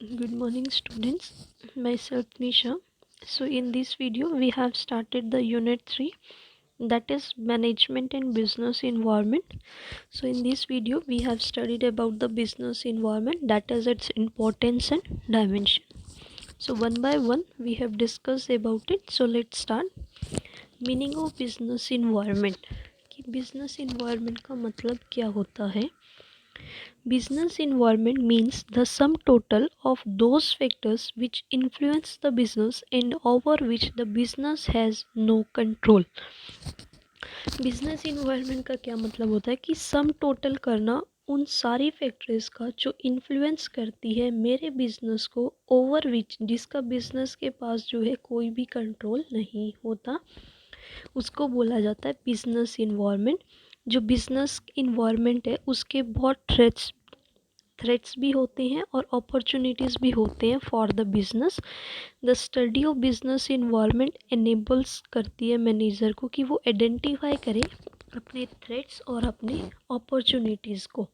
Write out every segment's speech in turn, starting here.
Good morning, students. Myself Nisha. So, in this video, we have started the unit 3, that is management and business environment. So, in this video, we have studied about the business environment, that is its importance and dimension. So, one by one, we have discussed about it. So, let's start. Meaning of business environment कि business environment का मतलब क्या होता है. Business environment means the sum total of those factors which influence the business and over which the business has no control. Business environment का क्या मतलब होता है कि सम टोटल करना उन सारी फैक्टर्स का जो इन्फ्लुएंस करती है मेरे बिजनेस को, ओवर विच जिसका बिजनेस के पास जो है कोई भी कंट्रोल नहीं होता, उसको बोला जाता है बिजनेस इन्वायरमेंट. जो बिजनेस इन्वायरमेंट है उसके बहुत थ्रेट्स भी होते हैं और अपॉर्चुनिटीज़ भी होते हैं for the business. The study of business environment enables करती है मैनेजर को कि वो आइडेंटिफाई करे अपने थ्रेट्स और अपने अपॉर्चुनिटीज़ को.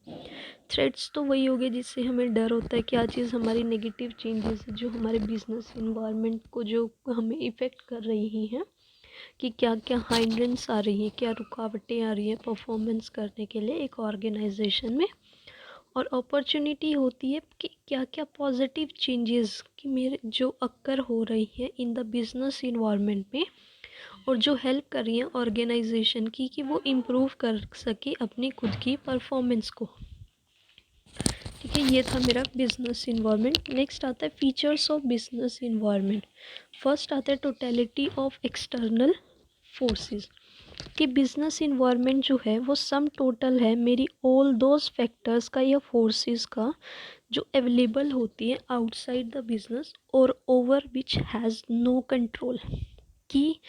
थ्रेट्स तो वही हो गए जिससे हमें डर होता है, क्या चीज़ हमारी नेगेटिव चेंजेस जो हमारे बिजनेस इन्वायरमेंट को जो हमें इफ़ेक्ट कर रही हैं, कि क्या क्या हाइंड्रेंस आ रही है, क्या रुकावटें आ रही हैं परफॉर्मेंस करने के लिए एक ऑर्गेनाइजेशन में. और अपॉर्चुनिटी होती है कि क्या क्या पॉजिटिव चेंजेस कि मेरे जो अक्कर हो रही है इन द बिजनेस इन्वायरमेंट में, और जो हेल्प कर रही है ऑर्गेनाइजेशन की कि वो इम्प्रूव कर सके अपनी खुद की परफॉर्मेंस को. ठीक है, ये था मेरा बिजनेस इन्वायरमेंट. नेक्स्ट आता है features of business environment. First आता है टोटलिटी ऑफ एक्सटर्नल फोर्सेस कि बिजनेस इन्वायरमेंट जो है वो सम टोटल है मेरी ऑल दोज फैक्टर्स का या फोर्सेस का जो अवेलेबल होती है आउटसाइड द बिजनेस और over which has no control. कि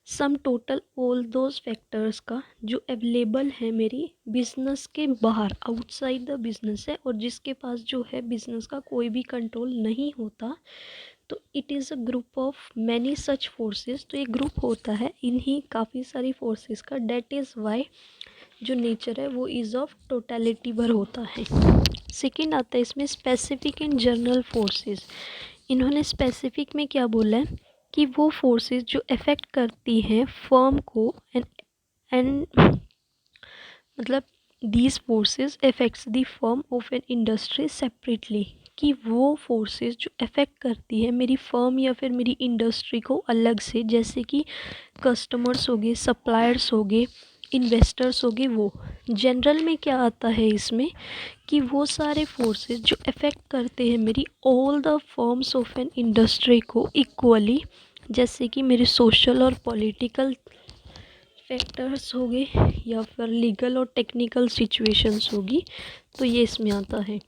sum total all those factors का जो अवेलेबल है मेरी बिजनेस के बाहर आउटसाइड द बिजनेस है और जिसके पास जो है बिजनेस का कोई भी कंट्रोल नहीं होता, तो it is a group of many such forces. तो ये ग्रुप होता है इन्हीं काफ़ी सारी फोर्सेस का. डेट इज़ वाई जो नेचर है वो इज़ ऑफ टोटलिटी भर होता है. सेकेंड आता है इसमें स्पेसिफिक एंड जनरल फोर्सेस. इन्होंने स्पेसिफिक में क्या बोला है कि वो फोर्सेस जो अफेक्ट करती हैं फर्म को एंड मतलब these forces affects the firm of an industry separately. कि वो फोर्सेस जो अफेक्ट करती है मेरी फर्म या फिर मेरी इंडस्ट्री को अलग से, जैसे कि कस्टमर्स हो गए, सप्लायर्स हो गए, इन्वेस्टर्स हो गए. वो जनरल में क्या आता है इसमें कि वो सारे फोर्सेस जो अफेक्ट करते हैं मेरी all the firms of an industry को इक्वली, जैसे कि मेरे सोशल और पॉलिटिकल फैक्टर्स हो गए या फिर लीगल और टेक्निकल सिचुएशंस होगी, तो ये इसमें आता है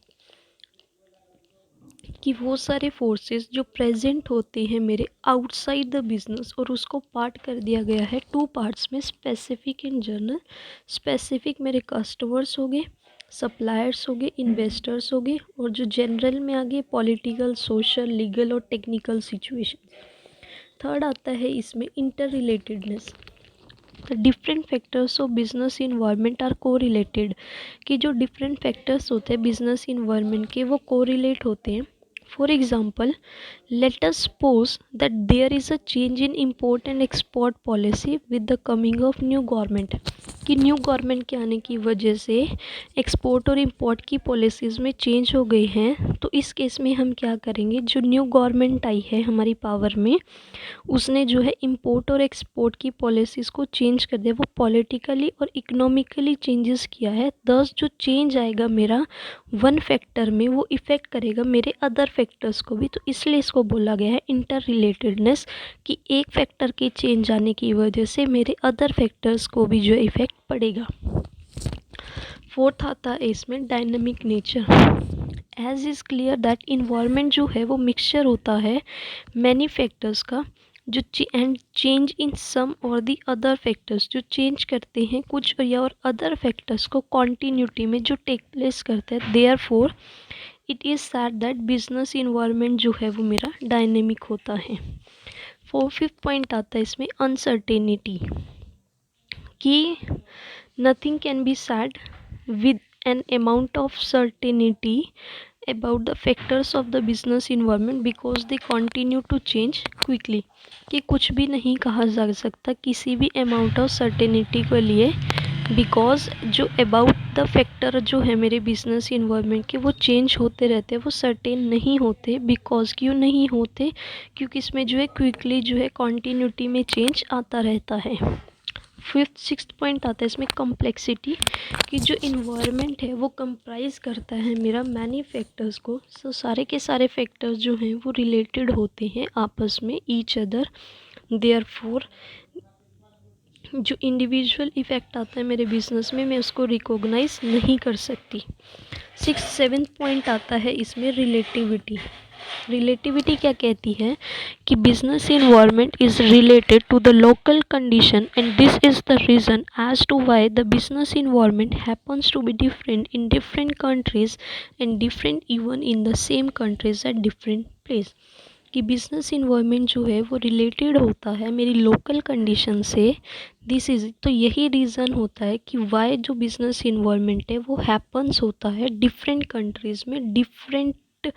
कि वो सारे फोर्सेस जो प्रेजेंट होते हैं मेरे आउटसाइड द बिजनेस, और उसको पार्ट कर दिया गया है टू पार्ट्स में, स्पेसिफिक एंड जनरल. स्पेसिफिक मेरे कस्टमर्स हो गए, सप्लायर्स हो गए, इन्वेस्टर्स हो गए, और जो जनरल में आ गए पॉलिटिकल, सोशल, लीगल और टेक्निकल सिचुएशन. थर्ड आता है इसमें inter relatedness. Different factors of business environment are co related. कि जो डिफरेंट फैक्टर्स होते हैं बिजनेस इन्वायरमेंट के वो को रिलेट होते हैं. For example, let us suppose that there is a change in import and export policy with the coming of new government. कि न्यू गवर्नमेंट के आने की वजह से एक्सपोर्ट और इंपोर्ट की पॉलिसीज़ में चेंज हो गई हैं. तो इस केस में हम क्या करेंगे, जो न्यू गवर्नमेंट आई है हमारी पावर में, उसने जो है इंपोर्ट और एक्सपोर्ट की पॉलिसीज़ को चेंज कर दिया. वो पॉलिटिकली और इकोनॉमिकली चेंजेस किया है. दस जो चेंज आएगा मेरा वन फैक्टर में वो इफ़ेक्ट करेगा मेरे अदर फैक्टर्स को भी. तो इसलिए इसको बोला गया है इंटर रिलेटेडनेस, कि एक फैक्टर के चेंज आने की वजह से मेरे अदर फैक्टर्स को भी जो इफ़ेक्ट पड़ेगा. फोर्थ आता है इसमें dynamic nature. As is clear that environment जो है वो मिक्सचर होता है मैनी फैक्टर्स का, जो एंड चेंज इन सम और दी अदर फैक्टर्स जो चेंज करते हैं कुछ या और अदर फैक्टर्स को कॉन्टीन्यूटी में जो टेक प्लेस करते हैं. Therefore it is sad that business environment जो है वो मेरा डायनेमिक होता है. फिफ्थ पॉइंट आता है इसमें अनसर्टेनिटी. कि nothing can be sad with an amount of certainty about the factors of the business environment because they continue to change quickly। कि कुछ भी नहीं कहा जा सकता किसी भी अमाउंट ऑफ सर्टेनिटी के लिए, बिकॉज जो अबाउट द फैक्टर जो है मेरे बिजनेस इन्वायरमेंट के वो चेंज होते रहते हैं, वो सर्टेन नहीं होते। बिकॉज क्यों नहीं होते? क्योंकि इसमें जो है क्विकली जो है कॉन्टीन्यूटी में चेंज आता रहता है। फिफ्थ सिक्स्थ पॉइंट आता है इसमें कॉम्प्लेक्सिटी, कि जो इन्वायरमेंट है वो कंप्राइज करता है मेरा मैनी फैक्टर्स को। सो सारे के सारे फैक्टर्स जो हैं वो रिलेटेड होते हैं आपस में ईच अदर। देयरफॉर जो इंडिविजुअल इफ़ेक्ट आता है मेरे बिजनेस में मैं उसको रिकॉग्नाइज नहीं कर सकती। सिक्स सेवन्थ पॉइंट आता है इसमें रिलेटिविटी। रिलेटिविटी क्या कहती है कि business environment is related to the local condition and this is the reason as to why the business environment happens to be different in different countries and different even in the same countries at different place. कि business environment जो है वो related होता है मेरी local condition से। This is तो यही रीज़न होता है कि वाई जो बिजनेस इन्वायरमेंट है वो हैपन्स होता है डिफरेंट कंट्रीज़ में डिफरेंट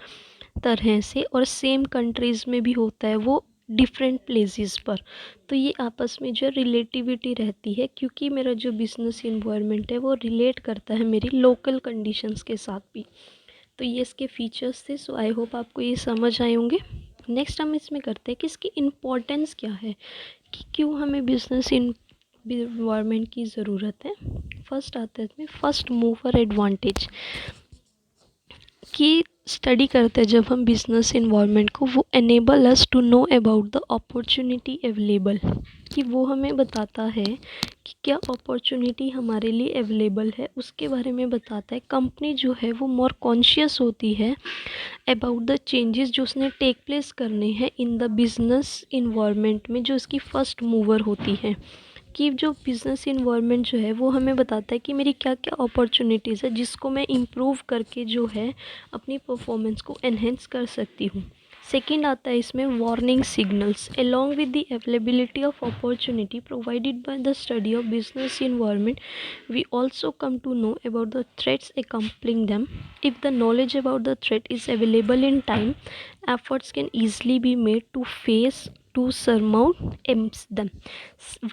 तरह से, और सेम कंट्रीज़ में भी होता है वो डिफरेंट प्लेसेस पर। तो ये आपस में जो रिलेटिविटी रहती है क्योंकि मेरा जो बिजनेस इन्वायरमेंट है वो रिलेट करता है मेरी लोकल कंडीशंस के साथ भी। तो ये इसके फीचर्स थे। सो आई होप आपको ये समझ आए होंगे। नेक्स्ट हम इसमें करते हैं कि इसकी इम्पोर्टेंस क्या है, कि क्यों हमें बिजनेस इन्वायरमेंट की ज़रूरत है। फर्स्ट आता है इसमें फर्स्ट मूवर एडवांटेज, कि स्टडी करते हैं जब हम बिजनेस इन्वायरमेंट को, वो enable us to know about the opportunity available, कि वो हमें बताता है कि क्या अपॉर्चुनिटी हमारे लिए अवेलेबल है, उसके बारे में बताता है। कंपनी जो है वो मोर कॉन्शियस होती है अबाउट द चेंजेस जो उसने टेक प्लेस करने हैं इन द बिजनेस इन्वायरमेंट में, जो उसकी फर्स्ट मूवर होती है। कि जो बिज़नेस इन्वायरमेंट जो है वो हमें बताता है कि मेरी क्या क्या अपॉर्चुनिटीज़ है जिसको मैं इम्प्रूव करके जो है अपनी परफॉर्मेंस को एनहेंस कर सकती हूँ। सेकंड आता है इसमें warning signals along with the availability of opportunity provided by the study of business environment, we also come to know about the threats accompanying them. If the knowledge about the threat is available in time, efforts can easily be made to face to surmount aims them.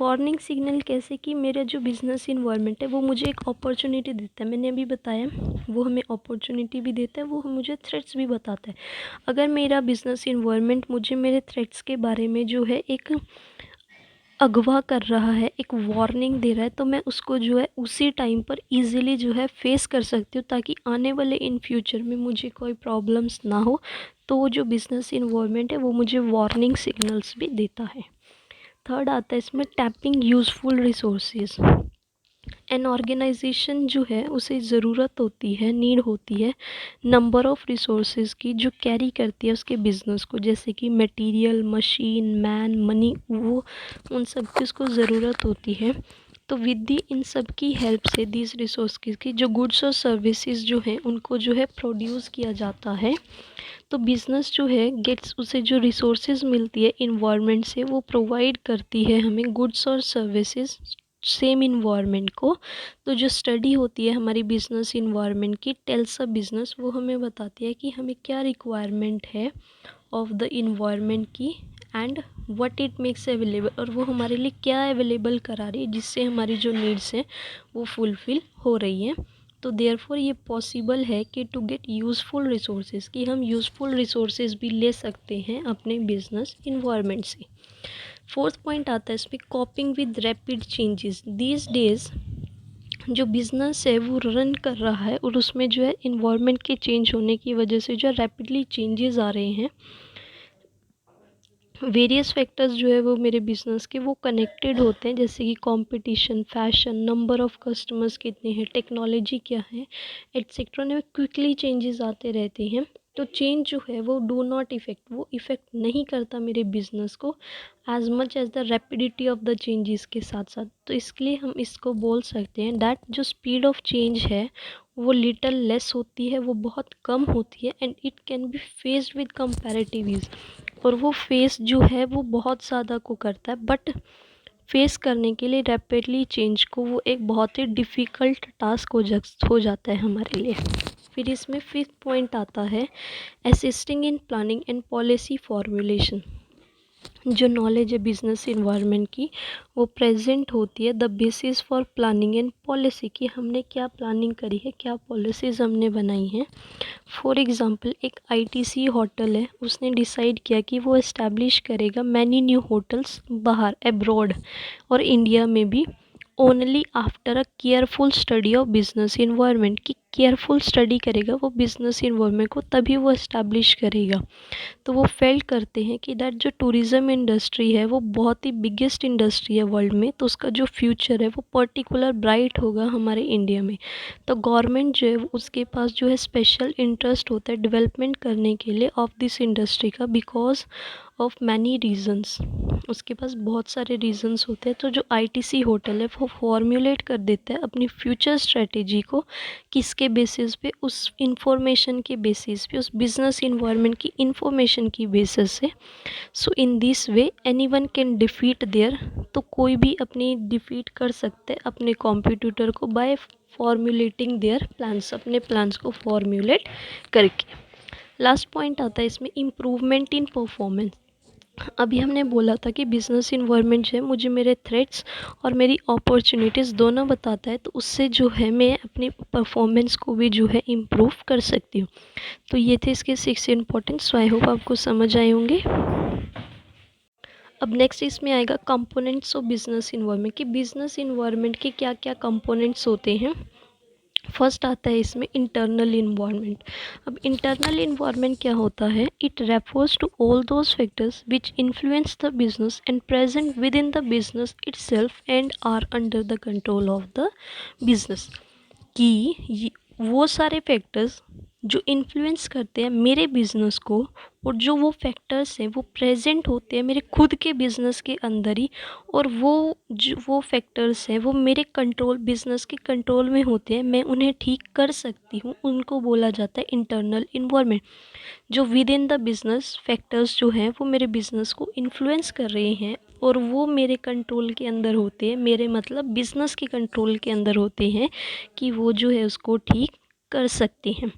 Warning signal कैसे, कि मेरा जो business environment है वो मुझे एक opportunity देता है, मैंने अभी बताया वो हमें अपॉर्चुनिटी भी देता है, वो मुझे थ्रेट्स भी बताता है। अगर मेरा बिज़नेस इन्वायरमेंट मुझे मेरे थ्रेट्स के बारे में जो है एक अगवा कर रहा है, एक वार्निंग दे रहा है, तो मैं उसको जो है उसी टाइम पर इजीली जो है फेस कर सकती हूँ, ताकि आने वाले इन फ्यूचर में मुझे कोई प्रॉब्लम्स ना हो। तो वो जो बिज़नेस इन्वायरमेंट है वो मुझे वार्निंग सिग्नल्स भी देता है। थर्ड आता है इसमें tapping useful resources. An organisation जो है उसे ज़रूरत होती है, नीड होती है नंबर ऑफ़ रिसोर्सेज की जो कैरी करती है उसके बिज़नेस को, जैसे कि मटेरियल, मशीन, मैन, मनी, वो उन सब की उसको ज़रूरत होती है। तो विद दी इन सब की हेल्प से दीज रिसोर्स की जो गुड्स और सर्विसेज जो हैं उनको जो है प्रोड्यूस किया जाता है। तो बिज़नेस जो है गेट्स, उसे जो रिसोर्सेज मिलती है इन्वायरमेंट से वो प्रोवाइड करती है हमें गुड्स और सर्विसेज सेम इन्वायरमेंट को। तो जो स्टडी होती है हमारी बिज़नेस इन्वायरमेंट की टेल्स अ बिज़नेस, वो हमें बताती है कि हमें क्या रिक्वायरमेंट है ऑफ द इन्वायरमेंट की and what it makes available, और वो हमारे लिए क्या अवेलेबल करा रही है जिससे हमारी जो नीड्स हैं वो फुलफ़िल हो रही हैं। तो देयरफॉर ये पॉसिबल है कि टू गेट यूज़फुल रिसोर्सेज, कि हम यूज़फुल रिसोर्सेज भी ले सकते हैं अपने बिजनेस इन्वायरमेंट से। फोर्थ पॉइंट आता है इसमें कॉपिंग with rapid changes. These days जो बिज़नेस है वो रन कर रहा है और उसमें जो है इन्वायरमेंट के चेंज होने की वजह से जो रैपिडली चेंजेस आ रहे हैं, वेरियस फैक्टर्स जो है वो मेरे बिज़नेस के वो कनेक्टेड होते हैं, जैसे कि competition, fashion, number of customers कितने हैं, टेक्नोलॉजी क्या है, एटसेट्रा में क्विकली चेंजेस आते रहते हैं। तो चेंज जो है वो डू नॉट इफ़ेक्ट, वो इफ़ेक्ट नहीं करता मेरे बिज़नेस को as much as the rapidity of the changes के साथ साथ। तो इसके लिए हम इसको बोल सकते हैं दैट जो स्पीड ऑफ चेंज है वो लिटल लेस होती है, वो बहुत कम होती है and it can be faced with comparative ease, और वो फेस जो है वो बहुत ज़्यादा को करता है, बट फेस करने के लिए रैपिडली चेंज को वो एक बहुत ही डिफ़िकल्ट टास्क हो जाता है हमारे लिए। फिर इसमें फिफ्थ पॉइंट आता है assisting in planning and policy formulation. जो नॉलेज है बिजनेस इन्वायरमेंट की वो प्रेजेंट होती है the basis for planning and policy कि हमने क्या प्लानिंग करी है, क्या पॉलिसीज़ हमने बनाई हैं। फॉर एग्ज़ाम्पल एक आईटीसी होटल है, उसने डिसाइड किया कि वो इस्टेब्लिश करेगा मैनी न्यू होटल्स बाहर अब्रॉड और इंडिया में भी only after a careful study of business environment की केयरफुल स्टडी करेगा वो बिजनेस इन्वायरमेंट को, तभी वो इस्टेब्लिश करेगा। तो वो फेल करते हैं कि दैट जो टूरिज़्म इंडस्ट्री है वो बहुत ही बिगेस्ट इंडस्ट्री है वर्ल्ड में, तो उसका जो फ्यूचर है वो पर्टिकुलर ब्राइट होगा हमारे इंडिया में। तो गवर्नमेंट जो है उसके पास जो है स्पेशल इंटरेस्ट होता है डेवलपमेंट करने के लिए ऑफ दिस इंडस्ट्री का, बिकॉज ऑफ मैनी रीजंस। उसके पास बहुत सारे रीजंस होते हैं। तो जो आईटीसी होटल है वो फॉर्मुलेट कर देता है अपनी फ्यूचर स्ट्रेटेजी को किसके बेसिस पे, उस इंफॉर्मेशन के बेसिस पे, उस बिजनेस इन्वायरमेंट की इंफॉर्मेशन की बेसिस से। So in this way anyone can defeat there, तो कोई भी अपनी डिफीट कर सकते हैं अपने कॉम्पिटिटर को बाय फॉर्मुलेटिंग देयर प्लान्स, अपने प्लान्स को फॉर्मुलेट करके। लास्ट पॉइंट आता है इसमें इम्प्रूवमेंट इन परफॉर्मेंस। अभी हमने बोला था कि बिजनेस इन्वायरमेंट जो है मुझे मेरे थ्रेट्स और मेरी अपॉर्चुनिटीज़ दोनों बताता है, तो उससे जो है मैं अपनी परफॉर्मेंस को भी जो है इम्प्रूव कर सकती हूँ। तो ये थे इसके 6 इम्पोर्टेंट्स। आई होप आपको समझ आए होंगे। अब नेक्स्ट इसमें आएगा कंपोनेंट्स ऑफ बिजनेस इन्वायरमेंट कि बिजनेस इन्वायरमेंट के क्या क्या कंपोनेंट्स होते हैं। फर्स्ट आता है इसमें इंटरनल इन्वायरमेंट। अब इंटरनल इन्वायरमेंट क्या होता है, it refers to all those factors which influence the business and present within the business itself and are under the control of the business. कि वो सारे फैक्टर्स जो इन्फ्लुएंस करते हैं मेरे बिज़नेस को, और जो वो फैक्टर्स हैं वो प्रेजेंट होते हैं मेरे खुद के बिज़नेस के अंदर ही, और वो फैक्टर्स हैं वो मेरे कंट्रोल, बिज़नेस के कंट्रोल में होते हैं, मैं उन्हें ठीक कर सकती हूँ, उनको बोला जाता है इंटरनल इन्वायरमेंट। जो with in the business factors जो हैं वो मेरे बिज़नेस को इन्फ्लुएंस कर रहे हैं और वो मेरे कंट्रोल के अंदर होते हैं, मेरे मतलब बिज़नेस के कंट्रोल के अंदर होते हैं कि वो जो है उसको ठीक कर सकते हैं।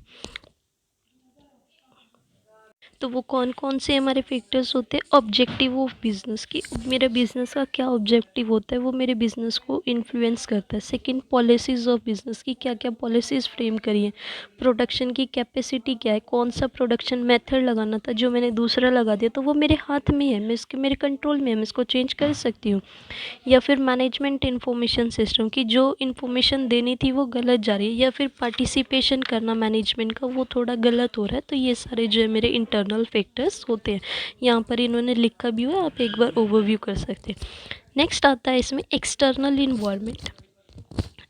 तो वो कौन कौन से हमारे फैक्टर्स होते हैं, ऑब्जेक्टिव ऑफ बिजनेस की, मेरे बिजनेस का क्या ऑब्जेक्टिव होता है वो मेरे बिजनेस को इन्फ्लुएंस करता है। सेकंड, पॉलिसीज़ ऑफ बिजनेस की क्या क्या पॉलिसीज़ फ्रेम करी है, प्रोडक्शन की कैपेसिटी क्या है, कौन सा प्रोडक्शन मेथड लगाना था जो मैंने दूसरा लगा दिया, तो वो मेरे हाथ में है, मैं इसके मेरे कंट्रोल में है, मैं इसको चेंज कर सकती हूँ। या फिर मैनेजमेंट इंफॉर्मेशन सिस्टम की जो इन्फॉर्मेशन देनी थी वो गलत जा रही है, या फिर पार्टिसिपेशन करना मैनेजमेंट का वो थोड़ा गलत हो रहा है, तो ये सारे जो है मेरे इंटरनल फैक्टर्स होते हैं। यहाँ पर इन्होंने लिखा भी हुआ है, आप एक बार ओवरव्यू कर सकते हैं। नेक्स्ट आता है इसमें एक्सटर्नल इन्वायरमेंट।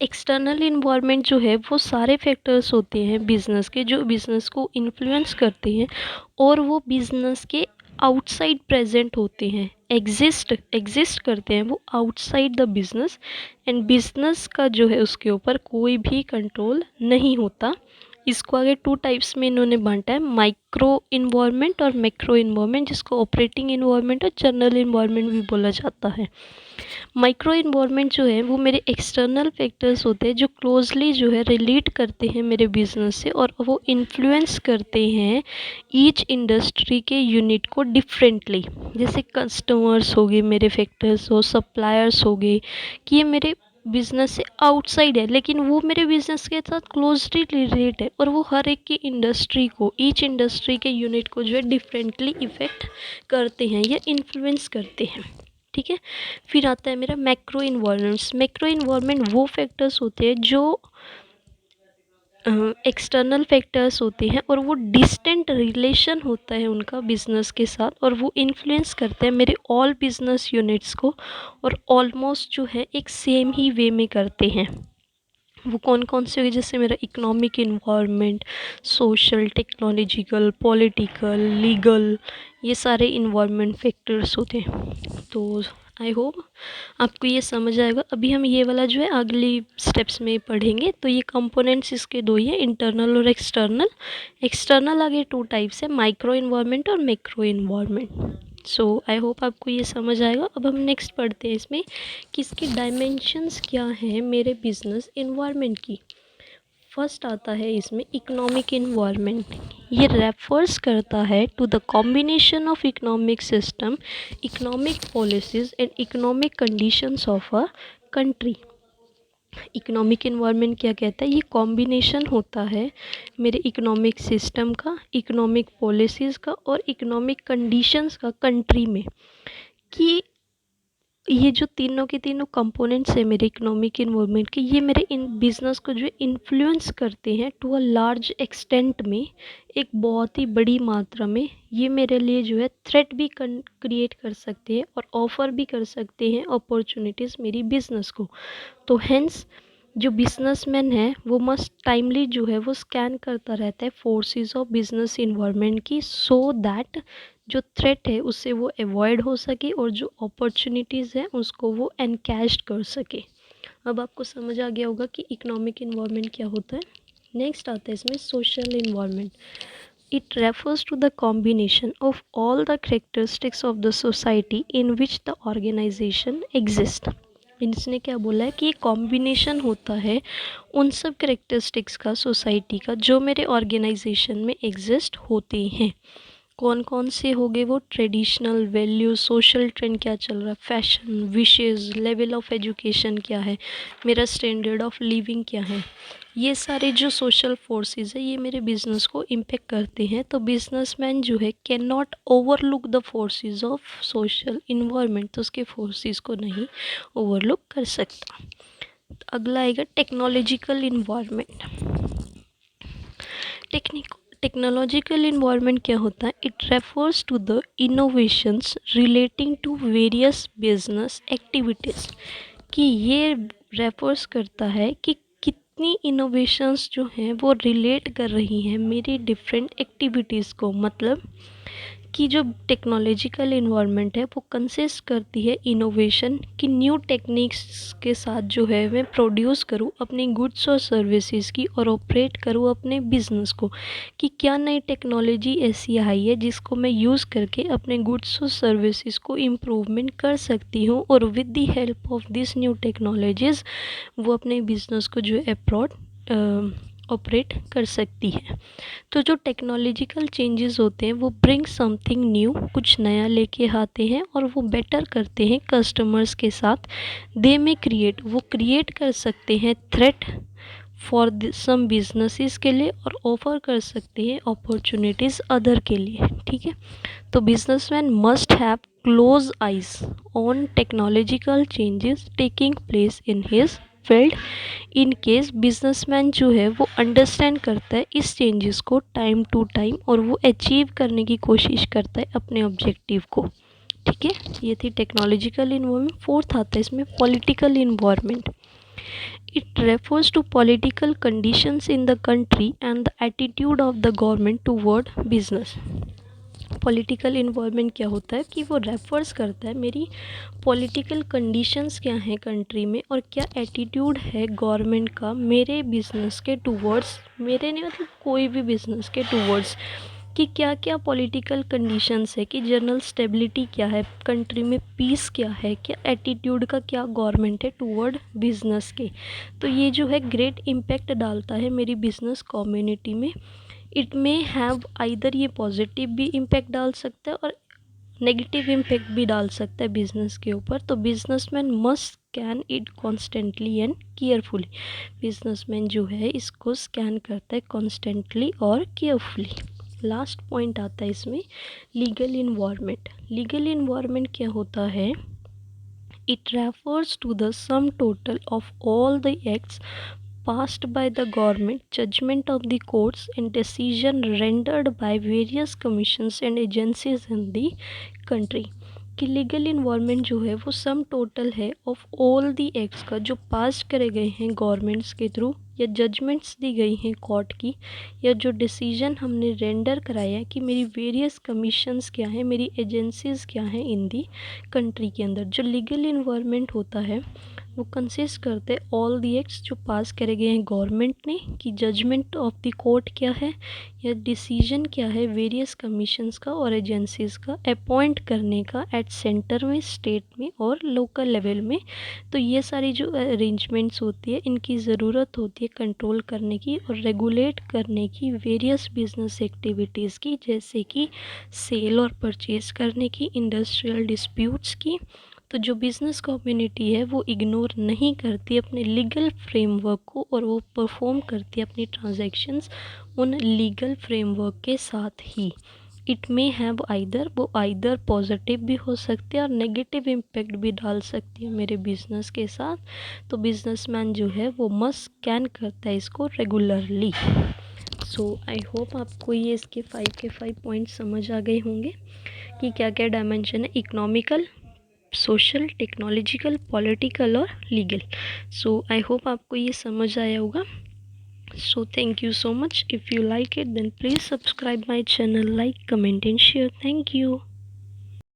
एक्सटर्नल इन्वायरमेंट जो है वो सारे फैक्टर्स होते हैं बिजनेस के जो बिजनेस को इन्फ्लुएंस करते हैं और वो बिजनेस के आउटसाइड प्रेजेंट होते हैं, एग्जिस्ट करते हैं वो outside the business, and business का जो है उसके ऊपर कोई भी कंट्रोल नहीं होता। इसको आगे टू टाइप्स में इन्होंने बांटा है, माइक्रो इन्वायरमेंट और मैक्रो इन्वायरमेंट, जिसको ऑपरेटिंग इन्वायरमेंट और जनरल इन्वायरमेंट भी बोला जाता है। माइक्रो इन्वायरमेंट जो है वो मेरे एक्सटर्नल फैक्टर्स होते हैं जो क्लोजली जो है रिलेट करते हैं मेरे बिजनेस से, और वो इन्फ्लुएंस करते हैं ईच इंडस्ट्री के यूनिट को डिफरेंटली। जैसे कस्टमर्स हो गए मेरे फैक्टर्स, हो सप्लायर्स हो गए, कि ये मेरे बिजनेस से आउटसाइड है लेकिन वो मेरे बिजनेस के साथ क्लोजली रिलेट है, और वो हर एक की इंडस्ट्री को, ईच इंडस्ट्री के यूनिट को जो है डिफरेंटली इफ़ेक्ट करते हैं या इन्फ्लुएंस करते हैं। ठीक है। फिर आता है मेरा मैक्रो इन्वायरमेंट्स। मैक्रो इन्वायरमेंट वो फैक्टर्स होते हैं जो एक्सटर्नल फैक्टर्स होते हैं और वो डिस्टेंट रिलेशन होता है उनका बिजनेस के साथ, और वो इन्फ्लुएंस करते हैं मेरे ऑल बिजनेस यूनिट्स को, और ऑलमोस्ट जो है एक सेम ही वे में करते हैं। वो कौन कौन से होंगे, जैसे मेरा economic environment, social, technological, political, legal, ये सारे इन्वायरमेंट फैक्टर्स होते हैं। तो आई होप आपको ये समझ आएगा। अभी हम ये वाला जो है अगली स्टेप्स में पढ़ेंगे। तो ये कंपोनेंट्स इसके दो ही हैं, इंटरनल और एक्सटर्नल। एक्सटर्नल आगे टू टाइप्स है, माइक्रो इन्वायरमेंट और macro environment. So I hope आपको ये समझ आएगा। अब हम नेक्स्ट पढ़ते हैं इसमें कि इसके डायमेंशंस क्या हैं मेरे बिजनेस इन्वायरमेंट की। फर्स्ट आता है इसमें इकोनॉमिक इन्वायरमेंट। ये रेफर्स करता है to the combination of economic system, economic policies and economic conditions of a country. Economic environment क्या कहता है? ये कॉम्बिनेशन होता है मेरे इकोनॉमिक सिस्टम का, इकोनॉमिक पॉलिसीज़ का और इकोनॉमिक कंडीशंस का कंट्री में, कि ये जो तीनों के तीनों कंपोनेंट्स है मेरे इकोनॉमिक इन्वायरमेंट के, ये मेरे इन बिजनेस को जो इन्फ्लुएंस करते हैं टू अ लार्ज एक्सटेंट में, एक बहुत ही बड़ी मात्रा में। ये मेरे लिए जो है थ्रेट भी क्रिएट कर सकते हैं और ऑफर भी कर सकते हैं अपॉर्चुनिटीज़ मेरी बिजनेस को। तो हेंस जो बिजनेसमैन है वो मस्ट टाइमली जो है वो स्कैन करता रहता है फोर्सेस ऑफ बिजनेस इन्वायरमेंट की, सो दैट जो थ्रेट है उससे वो अवॉइड हो सके और जो अपॉर्चुनिटीज़ हैं उसको वो एनकैश कर सके। अब आपको समझ आ गया होगा कि इकोनॉमिक इन्वायरमेंट क्या होता है। नेक्स्ट आता है इसमें social environment. It refers to the combination of all the characteristics of the society in which the organization exists. इसने क्या बोला है कि ये कॉम्बिनेशन होता है उन सब करेक्टरिस्टिक्स का सोसाइटी का जो मेरे ऑर्गेनाइजेशन में एग्जिस्ट होते हैं। कौन कौन से हो गए वो? ट्रेडिशनल वैल्यूज, सोशल ट्रेंड क्या चल रहा है, fashion, wishes, level of education क्या है, मेरा स्टैंडर्ड ऑफ लिविंग क्या है। ये सारे जो सोशल फोर्सेस है ये मेरे बिजनेस को इम्पेक्ट करते हैं। तो बिजनेसमैन जो है can not overlook the forces of social environment, तो उसके फोर्सेस को नहीं ओवरलुक कर सकता। अगला आएगा टेक्नोलॉजिकल इन्वायरमेंट। टेक्नोलॉजिकल इन्वायरमेंट क्या होता है? It refers to the innovations relating to various business activities. कि ये रेफर्स करता है कि कितनी इनोवेशंस जो हैं वो रिलेट कर रही हैं मेरी डिफरेंट एक्टिविटीज़ को। मतलब कि जो टेक्नोलॉजिकल इन्वायरमेंट है वो कंसिस्ट करती है इनोवेशन की, न्यू टेक्निक्स के साथ जो है मैं प्रोड्यूस करूँ अपनी गुड्स और सर्विसेज की और ऑपरेट करूँ अपने बिजनेस को, कि क्या नई टेक्नोलॉजी ऐसी आई है जिसको मैं यूज़ करके अपने गुड्स और सर्विसेज को इम्प्रूवमेंट कर सकती हूँ और with the help of this new technologies वो अपने बिजनेस को जो है अब्रॉड ऑपरेट कर सकती है। तो जो टेक्नोलॉजिकल चेंजेस होते हैं वो ब्रिंग समथिंग न्यू, कुछ नया लेके आते हैं और वो बेटर करते हैं कस्टमर्स के साथ। दे में क्रिएट, वो क्रिएट कर सकते हैं थ्रेट फॉर सम बिजनेसेस के लिए और ऑफर कर सकते हैं अपॉर्चुनिटीज़ अदर के लिए। ठीक है, तो businessman must have close eyes on technological changes taking place in his field. In case businessman जो है वो अंडरस्टैंड करता है इस चेंजेस को टाइम टू टाइम और वो अचीव करने की कोशिश करता है अपने ऑब्जेक्टिव को। ठीक है, ये थी टेक्नोलॉजिकल इन्वायरमेंट। फोर्थ आता है इसमें political environment. It refers to political conditions in the country and the attitude of the government toward business. Political environment क्या होता है कि वो रेफर्स करता है मेरी पॉलिटिकल कंडीशंस क्या हैं कंट्री में और क्या एटीट्यूड है गवर्नमेंट का मेरे बिजनेस के टूवर्ड्स, मेरे नहीं मतलब कोई भी बिजनेस के टूवर्ड्स, कि क्या क्या पॉलिटिकल कंडीशंस है, कि जनरल स्टेबिलिटी क्या है कंट्री में, पीस क्या है, क्या एटीट्यूड का क्या गवर्नमेंट है टूवर्ड बिजनेस के। तो ये जो है ग्रेट इम्पैक्ट डालता है मेरी बिजनेस कम्युनिटी में। इट मे हैव आइदर, ये पॉजिटिव भी इम्पैक्ट डाल सकता है और नेगेटिव इम्पैक्ट भी डाल सकता है बिजनेस के ऊपर। तो businessman must scan it constantly and carefully. Businessman जो है इसको स्कैन करता है कॉन्स्टेंटली और केयरफुली। लास्ट पॉइंट आता है इसमें लीगल इन्वायरमेंट। लीगल इन्वायरमेंट क्या होता है? It refers to the sum total of all the acts passed by the government, judgment of the courts and decision rendered by various commissions and agencies in the country। कि legal environment जो है वो sum total है of all the acts का जो पास करे गए हैं गवर्नमेंट्स के थ्रू या जजमेंट्स दी गई हैं कोर्ट की, या जो डिसीजन हमने रेंडर कराया है कि मेरी वेरियस कमीशंस क्या हैं, मेरी एजेंसीज़ क्या हैं इन दी कंट्री के अंदर। जो लीगल इन्वायरमेंट होता है वो कंसिस्ट करते हैं ऑल दी एक्ट्स जो पास करे गए हैं गवर्नमेंट ने, कि जजमेंट ऑफ द कोर्ट क्या है या डिसीजन क्या है वेरियस कमीशंस का और एजेंसीज़ का अपॉइंट करने का एट सेंटर में, स्टेट में और लोकल लेवल में। तो ये सारी जो अरेंजमेंट्स होती है इनकी ज़रूरत होती है कंट्रोल करने की और रेगुलेट करने की वेरियस बिजनेस एक्टिविटीज़ की, जैसे कि सेल और परचेज़ करने की, इंडस्ट्रियल डिस्प्यूट्स की। तो जो बिज़नेस कम्युनिटी है वो इग्नोर नहीं करती अपने लीगल फ्रेमवर्क को, और वो परफॉर्म करती है अपनी ट्रांजैक्शंस उन लीगल फ्रेमवर्क के साथ ही। इट मे हैव आइदर, वो आइदर पॉजिटिव भी हो सकते हैं और नेगेटिव इम्पैक्ट भी डाल सकती है मेरे बिज़नेस के साथ। तो बिजनेसमैन जो है वो मस्ट स्कैन करता है इसको रेगुलरली। सो आई होप आपको ये इसके 5 के 5 पॉइंट्स समझ आ गए होंगे कि क्या क्या डायमेंशन है, इकोनॉमिकल, सोशल, टेक्नोलॉजिकल, पॉलिटिकल और लीगल। सो आई होप आपको ये समझ आया होगा। So thank you so much. If you like it, then please subscribe my channel, like, comment and share. Thank you.